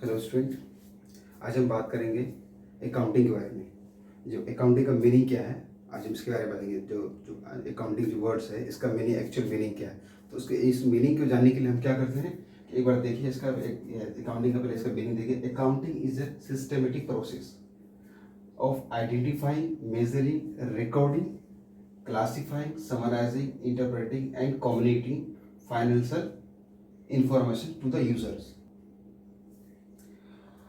Hello student, आज हम बात करेंगे अकाउंटिंग के बारे में। जो अकाउंटिंग का मीनिंग क्या है, आज हम इसके बारे में बताएंगे। जो जो अकाउंटिंग जो वर्ड्स है, इसका मीनिंग, एक्चुअल मीनिंग क्या है। तो उसके इस मीनिंग को जानने के लिए हम क्या करते हैं कि एक बार देखिए इसका अकाउंटिंग का पहले इसका मीनिंग देखिए। Accounting is a systematic process of identifying, measuring, recording, classifying, summarizing, interpreting and communicating financial information to the users।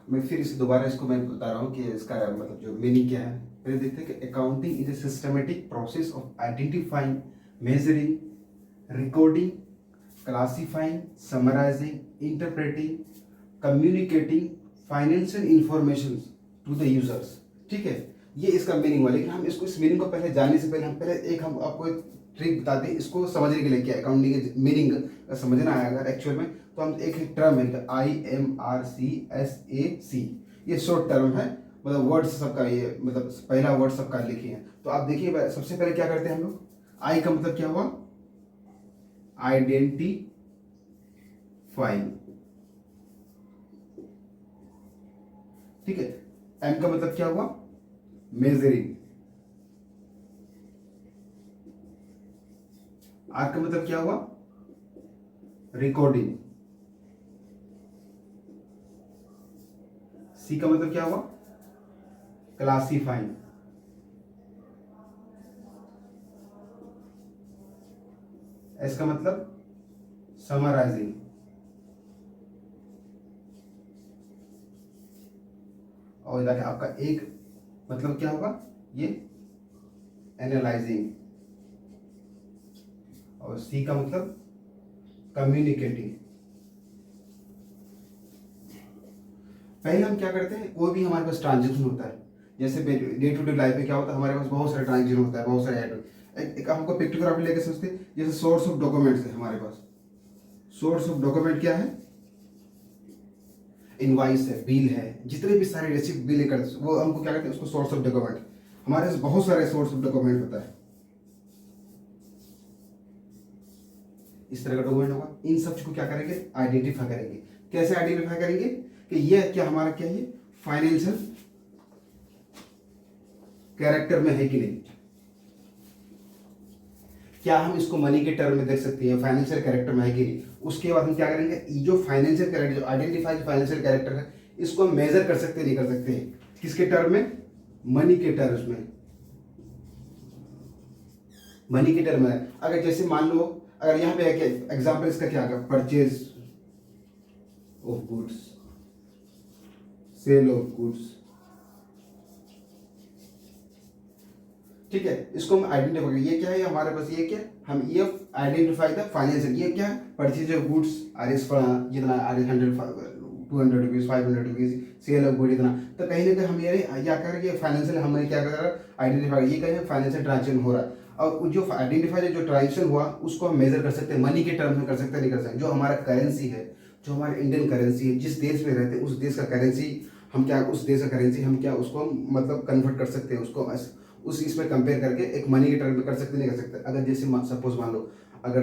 मैं फिर इसे दोबारा इसको मैं बता रहा हूँ कि इसका मतलब जो मीनिंग क्या है। पहले देखते हैं कि accounting is a systematic process of identifying, measuring, recording, classifying, summarising, interpreting, communicating financial information to the users. ठीक है, ये इसका मीनिंग हुआ। लेकिन हम इसको, इस मीनिंग को पहले जानने से पहले हम आपको एक ट्रिक बताते हैं इसको समझने के लिए। क्या अकाउंटिंग के मीनिंग समझना है अगर एक्चुअल में, तो हम एक टर्म है IMRCSAC, ये शॉर्ट टर्म है। मतलब वर्ड्स सबका, ये मतलब पहला वर्ड सबका लिखे हैं। तो आप देखिए सबसे पहले क्या करते हैं हम लोग। आई का मतलब क्या हुआ, आइडेंटिफाइंग। ठीक है, एम का मतलब क्या हुआ, मेजरिंग। आर का मतलब क्या हुआ, रिकॉर्डिंग। सी का मतलब क्या हुआ, क्लासिफाइंग। एस का मतलब समराइजिंग। और इधर आपका एक मतलब क्या होगा, ये एनालाइजिंग। और सी का मतलब कम्युनिकेटिंग। पहले हम क्या करते हैं, कोई भी हमारे पास ट्रांजेक्शन होता है, जैसे डे टू डे लाइफ में क्या होता है, हमारे पास बहुत सारे ट्रांजेक्शन होता है, बहुत सारे एक हमको पिक्टोग्राफी लेके समझते हैं। जैसे सोर्स ऑफ डॉक्यूमेंट्स है हमारे पास। सोर्स ऑफ डॉक्यूमेंट क्या है, इनवाइस है, बिल है, जितने भी सारे रिसिप्ट बिल कर, वो हमको क्या कहते हैं, उसको सोर्स ऑफ डॉक्यूमेंट। हमारे पास बहुत सारे सोर्स ऑफ डॉक्यूमेंट होता है, इस तरह का डॉक्यूमेंट होगा। इन सब को क्या करेंगे, आइडेंटिफाई करेंगे। कैसे आइडेंटिफाई करेंगे कि यह क्या हमारा क्या है, फाइनेंशियल कैरेक्टर में है कि नहीं। क्या हम इसको मनी के टर्म में देख सकते हैं, फाइनेंशियल कैरेक्टर में है कि नहीं। उसके बाद हम क्या करेंगे, जो फाइनेंशियल कैरेक्टर, जो आइडेंटिफाइड फाइनेंशियल कैरेक्टर है, इसको हम मेजर कर सकते हैं, नहीं कर सकते हैं, किसके टर्म में, मनी के टर्म्स में। मनी के टर्म में अगर जैसे मान लो, अगर यहाँ पे एग्जाम्पल इसका क्या होगा, purchase of goods, sale of goods. ठीक है, इसको हम आइडेंटिफाई, ये क्या है हमारे पास, ये क्या, हम ये आइडेंटिफाई द फाइनेंशियल, ये क्या है, purchase of goods R S जितना R 100 200 rupees 500 rupees, sale of good इतना। तो कहीं ना कहीं हम ये क्या करेंगे, फाइनेंशियल हमें क्या कर रहा है, आइडेंटिफाई, ये कहीं फाइनेंशियल ट्रांजेक्शन हो रहा है। और जो आइडेंटिफाई जो ट्रांजेक्शन हुआ उसको हम मेजर कर सकते हैं, मनी के टर्म में कर सकते हैं, नहीं कर सकते। जो हमारा करेंसी है, जो हमारा इंडियन करेंसी है, जिस देश में रहते हैं उस देश का करेंसी हम क्या, उस देश का करेंसी हम क्या, उसको मतलब कन्वर्ट कर सकते हैं, उसको उस इसमें कंपेयर करके एक मनी के टर्म में कर सकते, नहीं कर सकते। अगर जैसे सपोज मान लो, अगर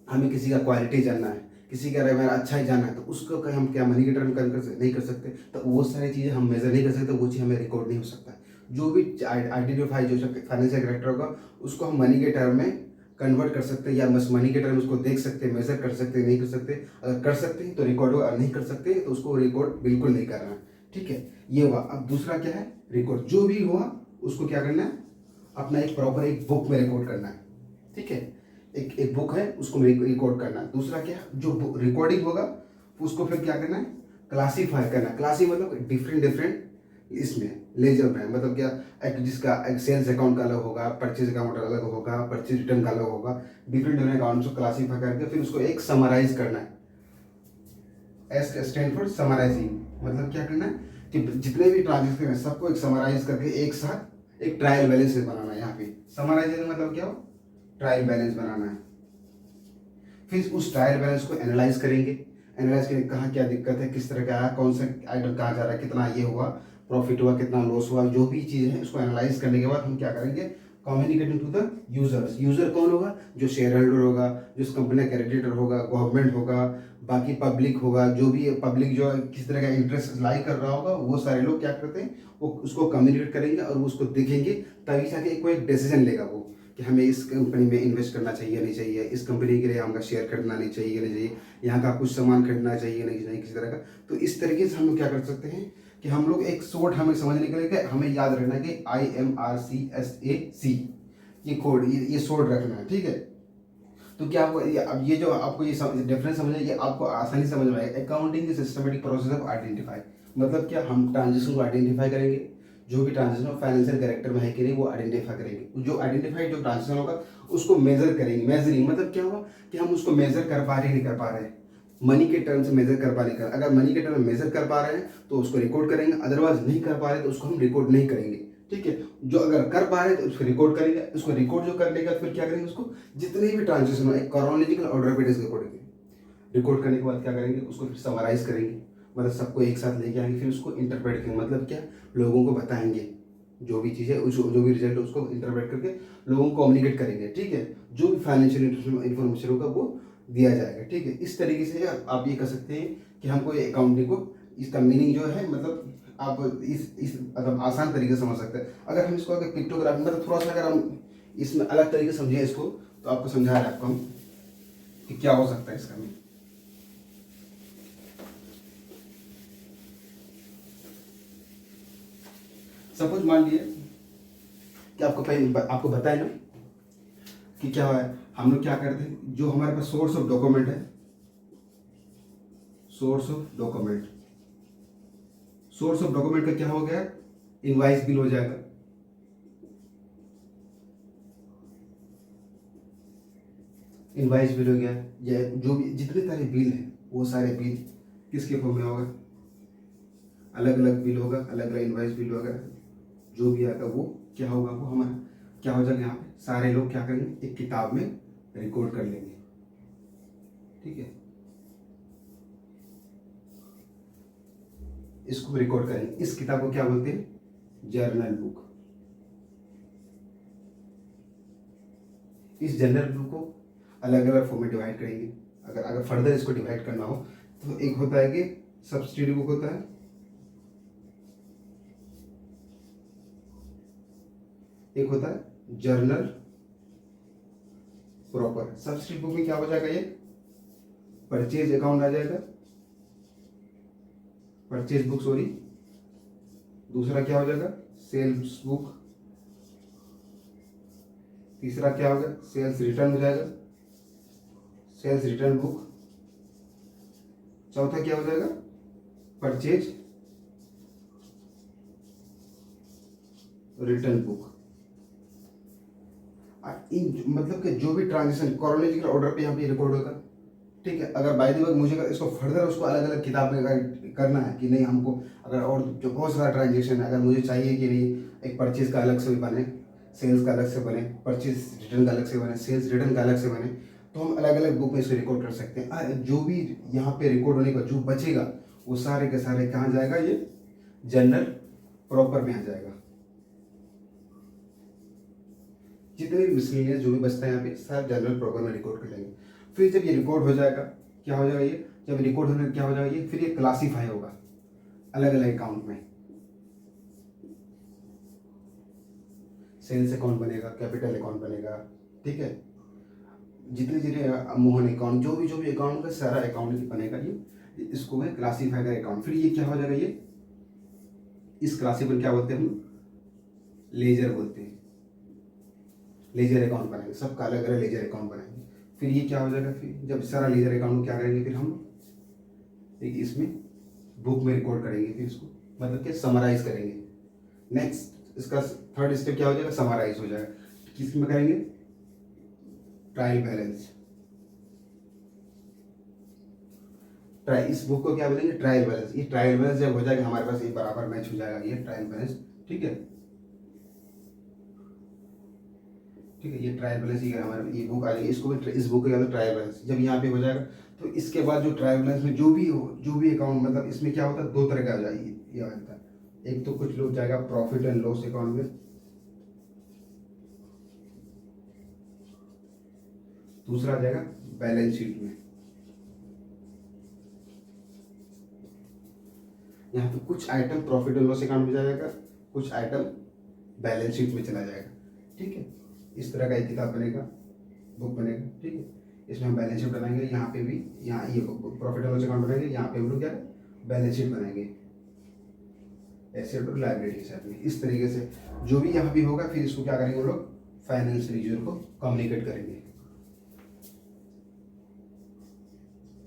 हमें किसी का क्वालिटी जानना है, किसी का मेरा अच्छा ही जानना है, तो उसको कहीं हम क्या मनी के टर्म में नहीं कर सकते। तो वो सारी चीज़ें हम मेजर नहीं कर सकते, वो चीज़ हमें रिकॉर्ड नहीं हो सकता है। जो भी आइडेंटिफाई जो फाइनेंशियल कैरेक्टर होगा उसको हम मनी के टर्म में कन्वर्ट कर सकते हैं, या बस मनी के टर्म उसको देख सकते हैं, मेजर कर सकते हैं, नहीं कर सकते। अगर कर सकते हैं तो रिकॉर्ड होगा, नहीं कर सकते तो उसको रिकॉर्ड बिल्कुल नहीं करना है। ठीक है, ये हुआ। अब दूसरा क्या है, रिकॉर्ड। जो भी हुआ उसको क्या करना है, अपना एक प्रॉपर एक बुक में रिकॉर्ड करना है। ठीक है, एक बुक है, उसको रिकॉर्ड करना है। दूसरा क्या है, जो रिकॉर्डिंग होगा उसको फिर क्या करना है, क्लासीफाई करना है। क्लासी मतलब डिफरेंट इसमें लेजर में, मतलब क्या, एक जिसका एक सेल्स अकाउंट का अलग होगा, परचेज अकाउंट अलग होगा, परचेज रिटर्न का अलग होगा, डिफरेंट अकाउंट को क्लासीफाई करके फिर उसको एक समराइज करना है। S stand for summarising. मतलब क्या करना है कि जितने भी ट्रांजेक्शन है सबको एक समराइज करके एक साथ एक ट्रायल बैलेंस बनाना है। यहाँ पे समराइजिंग मतलब क्या हो, ट्रायल बैलेंस बनाना है। फिर उस ट्रायल बैलेंस को एनालाइज करेंगे, एनालाइज करेंगे कहाँ क्या दिक्कत है, किस तरह का है, कौन सा आइटम कहाँ जा रहा है, कितना ये हुआ, प्रॉफिट हुआ, कितना लॉस हुआ, जो भी चीज़ है उसको एनालाइज करने के बाद हम क्या करेंगे, communicating to the users. User कौन होगा? जो शेयर होल्डर होगा, जो इस कंपनी का क्रेडिटर होगा, गवर्नमेंट होगा, बाकी पब्लिक होगा, जो भी पब्लिक जो किस तरह का इंटरेस्ट लाई कर रहा होगा, वो सारे लोग क्या करते हैं, वो उसको कम्युनिकेट करेंगे और वो उसको देखेंगे, तभी जाके कोई डिसीजन लेगा वो कि हमें इस कंपनी में इन्वेस्ट करना चाहिए नहीं चाहिए, इस कंपनी के लिए हमका शेयर खरीदना नहीं चाहिए नहीं चाहिए, यहाँ का कुछ सामान खरीदना चाहिए नहीं चाहिए किसी तरह का। तो इस तरीके से हम लोग क्या कर सकते हैं कि हम लोग एक शॉर्ट हमें समझने के लिए हमें याद रखना कि IMRCSAC ये कोड, ये शॉर्ट रखना है, ठीक है। तो क्या आपको अब ये जो आपको ये डिफरेंस समझ ये आपको आसानी समझ में आएगा। Accounting is systematic process of identify, मतलब क्या, हम ट्रांजेक्शन को आइडेंटिफाई करेंगे, जो भी ट्रांजेक्शन फाइनेंशियल कैरेक्टर में है कि नहीं वो आइडेंटिफाई करेंगे, जो आइडेंटिफाइड जो ट्रांजेक्शन होगा उसको मेजर करेंगे। मेजरिंग मतलब क्या हुआ कि हम उसको मेजर कर पा रहे हैं नहीं कर पा रहे हैं, मनी के टर्म से मेजर कर पा नहीं कर, अगर मनी के टर्म में मेजर कर पा रहे हैं तो उसको रिकॉर्ड करेंगे, अदरवाइज नहीं कर पा रहे तो उसको हम रिकॉर्ड नहीं करेंगे, ठीक है। जो अगर कर पा रहे हैं तो उसको रिकॉर्ड करेंगे, उसको रिकॉर्ड जो करने का फिर क्या करेंगे, उसको जितने भी ट्रांजेक्शन हो एक क्रोनोलॉजिकल ऑर्डर पे रिकॉर्ड करने के बाद क्या करेंगे, उसको फिर समराइज करेंगे, मतलब सबको एक साथ लेके आएंगे, फिर उसको इंटरप्रेट करेंगे, मतलब क्या, लोगों को बताएंगे जो भी चीज़ है, जो भी रिजल्ट है उसको इंटरप्रेट करके लोगों को कम्युनिकेट करेंगे, ठीक है। जो भी फाइनेंशियल इन्फॉर्मेशन होगा वो दिया जाएगा, ठीक है। इस तरीके से आप ये कर सकते हैं कि हमको ये अकाउंटिंग को, इसका मीनिंग जो है, मतलब आप इस मतलब आसान तरीके से समझ सकते हैं। अगर हम इसको अगर पिक्टोग्राफी मतलब थोड़ा सा अगर हम इसमें अलग तरीके से समझें इसको, तो आपको समझा रहे हैं आपको हम कि क्या हो सकता है इसका मीनिंग। सपोज मान लिए कि आपको बताया ना कि क्या है, हम लोग क्या करते हैं, जो हमारे पास सोर्स ऑफ डॉक्यूमेंट है, source of document, source of document का क्या हो गया, इनवाइस बिल हो जाएगा, इनवाइस बिल हो गया, या जो भी जितने सारे बिल हैं वो सारे बिल किसके फॉर्म में होगा, अलग अलग बिल होगा, अलग अलग इनवाइस बिल होगा, जो भी आएगा वो क्या होगा, वो हमारा क्या हो जाएगा, यहाँ पे सारे लोग क्या करेंगे, एक किताब में रिकॉर्ड कर लेंगे, ठीक है। इसको रिकॉर्ड करेंगे, इस किताब को क्या बोलते हैं, जर्नल बुक। इस जर्नल बुक को अलग अलग फॉर्म में डिवाइड करेंगे। अगर फर्दर इसको डिवाइड करना हो तो एक होता है कि सब्सिडी बुक होता है, एक होता है जर्नल प्रॉपर। सब्सिडी बुक में क्या हो जाएगा, ये परचेज अकाउंट आ जाएगा, परचेज बुक सॉरी। दूसरा क्या हो जाएगा, सेल्स बुक। तीसरा क्या होगा, सेल्स रिटर्न हो जाएगा, सेल्स रिटर्न बुक। चौथा क्या हो जाएगा, परचेज रिटर्न बुक। इन मतलब कि जो भी ट्रांजेक्शन क्रोनोलॉजिकल ऑर्डर पे यहाँ पे रिकॉर्ड होगा, ठीक है। अगर बाय द वे मुझे अगर इसको फर्दर उसको अलग अलग किताब में अगर करना है कि नहीं हमको, अगर और जो बहुत सारा ट्रांजेक्शन है अगर मुझे चाहिए कि नहीं, एक परचेज का अलग से भी बने, सेल्स का अलग से बने, परचेज रिटर्न का अलग से बने, सेल्स रिटर्न का अलग से बने, तो हम अलग अलग बुक में इसको रिकॉर्ड कर सकते हैं। जो भी यहाँ पे रिकॉर्ड होने का जो बचेगा वो सारे के सारे कहाँ जाएगा, ये जर्नल प्रॉपर में आ जाएगा। जितने भी मिसलेनियस जो भी बचता है यहाँ पे सारे जर्नल प्रॉपर में रिकॉर्ड कर लेंगे। फिर जब ये रिकॉर्ड हो जाएगा, क्या हो जाएगा, ये जब रिकॉर्ड होने क्या हो जाएगा, ये फिर ये क्लासीफाई होगा अलग अलग अकाउंट में। सेल्स अकाउंट बनेगा, कैपिटल अकाउंट बनेगा, ठीक है। जितने जितने मोहन अकाउंट, जो भी अकाउंट का सारा अकाउंट बनेगा, ये इसको है क्लासीफाई का अकाउंट। फिर ये क्या हो जाएगा, ये इस क्लासीफाई क्या बोलते हैं हम, लेजर बोलते हैं। लेजर अकाउंट बनाएंगे, सबका अलग अलग लेजर अकाउंट बनाएंगे। फिर ये क्या हो जाएगा, फिर जब सारा लेजर अकाउंट क्या करेंगे, फिर हम एक इसमें बुक में रिकॉर्ड करेंगे, फिर इसको मतलब कि समराइज करेंगे। नेक्स्ट इसका थर्ड स्टेप क्या हो जाएगा, समराइज हो जाएगा। किस में करेंगे, ट्रायल बैलेंस। इस बुक को क्या बोलेंगे, ट्रायल बैलेंस। ये ट्रायल बैलेंस जब हो जाएगा हमारे पास, ये बराबर मैच हो जाएगा, ये ट्रायल बैलेंस, ठीक है। ठीक है, ये ट्रायल बैलेंस ही हमारे ये बुक आ जाएगी, इसको भी इस बुक का ट्रायल बैलेंस जब यहाँ पे हो जाएगा, तो इसके बाद जो ट्रायल बैलेंस में जो भी अकाउंट, मतलब इसमें क्या होता है, दो तरह का आ जाएगी, ये आता है। एक तो कुछ लोग जाएगा प्रॉफिट एंड लॉस अकाउंट में, दूसरा आ जाएगा बैलेंस शीट में। यहाँ पे कुछ item profit and loss account में जाएगा, कुछ आइटम बैलेंस शीट में चला जाएगा। ठीक है, इस तरह का एक किताब बनेगा, बुक बनेगा। ठीक है, इसमें हम बैलेंस शीट बनाएंगे, यहाँ पे भी, यहाँ ये प्रॉफिट एंड लॉस अकाउंट बनाएंगे, यहाँ पे हम लोग क्या बैलेंस शीट बनाएंगे, एसेट और लायबिलिटी के साथ में। इस तरीके से जो भी यहाँ भी होगा, फिर इसको क्या करेंगे हम लोग, फाइनेंशियल यूजर को कम्युनिकेट करेंगे,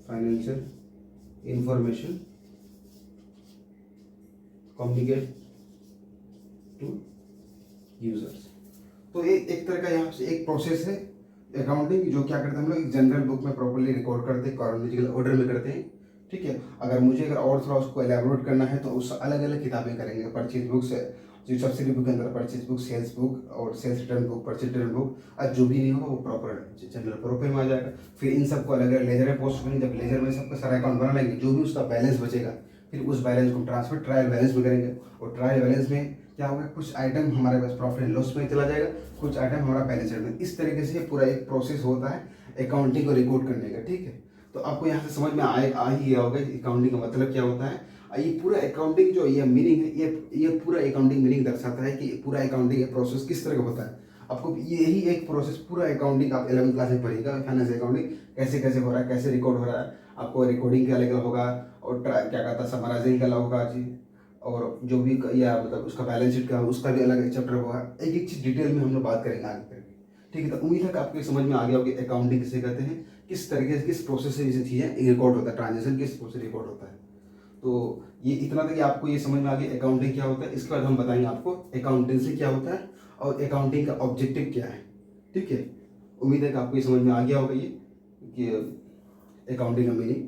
financial information communicate to users. तो एक तरह का यहाँ से एक प्रोसेस है अकाउंटिंग, जो क्या करते हैं हम लोग एक जनरल बुक में प्रॉपर्ली रिकॉर्ड करते हैं, क्रोनोलॉजिकल ऑर्डर में करते हैं। ठीक है, अगर और थोड़ा उसको एलैबोरेट करना है तो उस अलग अलग किताबें करेंगे, परचेज बुक से जो सब्सिडी बुक के अंदर परचेज बुक, सेल्स बुक और sales return book, purchase return book, और जो भी नहीं होगा वो प्रॉपर जनरल प्रॉपर में आ जाएगा। फिर इन सबको अलग अलग लेजर में पोस्ट करेंगे, जब लेजर में सबका सारा अकाउंट बना लेंगे, जो भी उसका बैलेंस बचेगा फिर उस बैलेंस को ट्रांसफर ट्रायल बैलेंस में करेंगे, और ट्रायल बैलेंस में क्या होगा, कुछ आइटम हमारे पास प्रॉफिट एंड लॉस में चला जाएगा, कुछ आइटम हमारा बैलेंस शीट में। इस तरीके से पूरा एक प्रोसेस होता है अकाउंटिंग को रिकॉर्ड करने का। ठीक है, तो आपको यहाँ से समझ में आ ही गया होगा अकाउंटिंग का मतलब क्या होता है। ये पूरा अकाउंटिंग जो ये मीनिंग है, ये पूरा अकाउंटिंग मीनिंग दर्शाता है कि पूरा अकाउंटिंग प्रोसेस किस तरह का होता है। आपको यही एक प्रोसेस पूरा अकाउंटिंग आप 11वीं क्लास में पढ़ेगा, फाइनेंस अकाउंटिंग कैसे कैसे हो रहा है, कैसे रिकॉर्ड हो रहा है, आपको रिकॉर्डिंग का अलग होगा, और क्या कहता है समराइजिंग का अलग होगा जी, और जो भी या मतलब उसका बैलेंस शीट का उसका भी अलग चैप्टर होगा। एक एक चीज़ डिटेल में हम लोग बात करेंगे आगे करके। ठीक है, तो उम्मीद है कि आपको समझ में आ गया होगी अकाउंटिंग किसे कहते हैं, किस तरीके से किस प्रोसेस से ये चीज़ें रिकॉर्ड होता है, ट्रांजेक्शन किस प्रोसेस रिकॉर्ड होता है। तो ये इतना था कि आपको ये समझ में आ गया अकाउंटिंग क्या होता है। इसके बाद हम बताएंगे आपको अकाउंटेंसी क्या होता है और अकाउंटिंग का ऑब्जेक्टिव क्या है। ठीक है, उम्मीद है कि आपको ये समझ में आ गया होगा ये कि अकाउंटिंग का मीनिंग